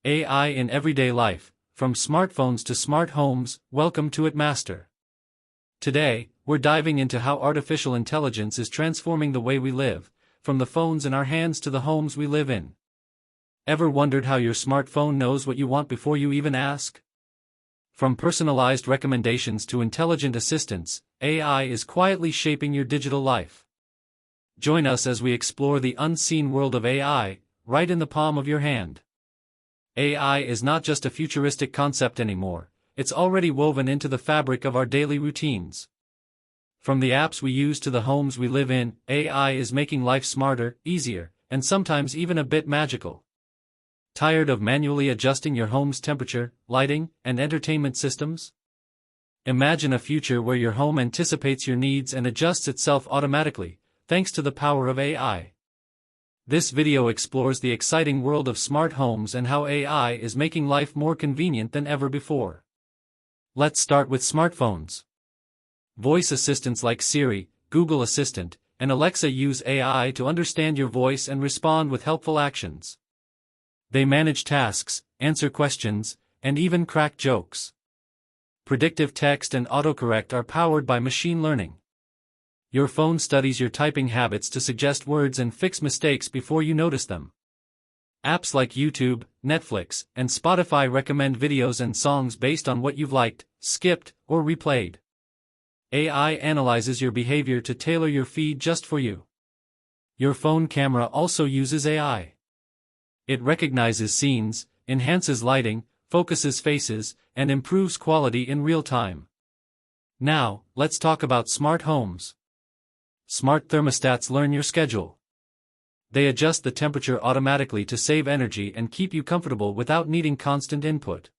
AI in everyday life, from smartphones to smart homes. Welcome to ITMaster. Today, we're diving into how artificial intelligence is transforming the way we live, from the phones in our hands to the homes we live in. Ever wondered how your smartphone knows what you want before you even ask? From personalized recommendations to intelligent assistants, AI is quietly shaping your digital life. Join us as we explore the unseen world of AI, right in the palm of your hand. AI is not just a futuristic concept anymore, it's already woven into the fabric of our daily routines. From the apps we use to the homes we live in, AI is making life smarter, easier, and sometimes even a bit magical. Tired of manually adjusting your home's temperature, lighting, and entertainment systems? Imagine a future where your home anticipates your needs and adjusts itself automatically, thanks to the power of AI. This video explores the exciting world of smart homes and how AI is making life more convenient than ever before. Let's start with smartphones. Voice assistants like Siri, Google Assistant, and Alexa use AI to understand your voice and respond with helpful actions. They manage tasks, answer questions, and even crack jokes. Predictive text and autocorrect are powered by machine learning. Your phone studies your typing habits to suggest words and fix mistakes before you notice them. Apps like YouTube, Netflix, and Spotify recommend videos and songs based on what you've liked, skipped, or replayed. AI analyzes your behavior to tailor your feed just for you. Your phone camera also uses AI. It recognizes scenes, enhances lighting, focuses faces, and improves quality in real time. Now, let's talk about smart homes. Smart thermostats learn your schedule. They adjust the temperature automatically to save energy and keep you comfortable without needing constant input.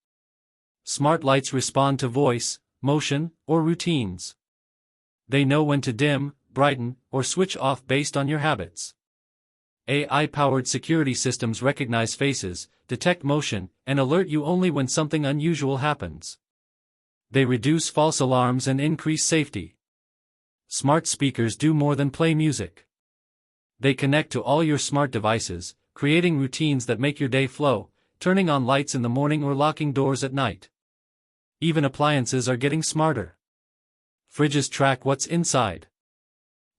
Smart lights respond to voice, motion, or routines. They know when to dim, brighten, or switch off based on your habits. AI-powered security systems recognize faces, detect motion, and alert you only when something unusual happens. They reduce false alarms and increase safety. Smart speakers do more than play music. They connect to all your smart devices, creating routines that make your day flow, turning on lights in the morning or locking doors at night. Even appliances are getting smarter. Fridges track what's inside.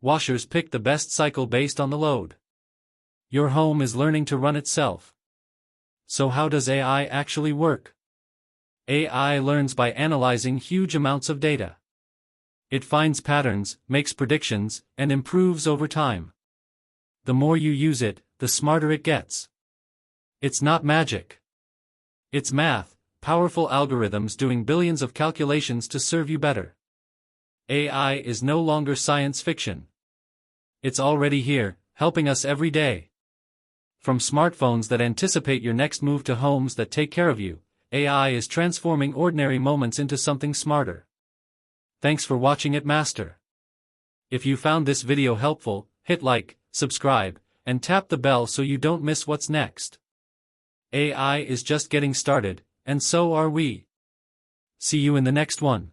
Washers pick the best cycle based on the load. Your home is learning to run itself. So how does AI actually work? AI learns by analyzing huge amounts of data. It finds patterns, makes predictions, and improves over time. The more you use it, the smarter it gets. It's not magic. It's math, powerful algorithms doing billions of calculations to serve you better. AI is no longer science fiction. It's already here, helping us every day. From smartphones that anticipate your next move to homes that take care of you, AI is transforming ordinary moments into something smarter. Thanks for watching ITMaster. If you found this video helpful, hit like, subscribe, and tap the bell so you don't miss what's next. AI is just getting started, and so are we. See you in the next one.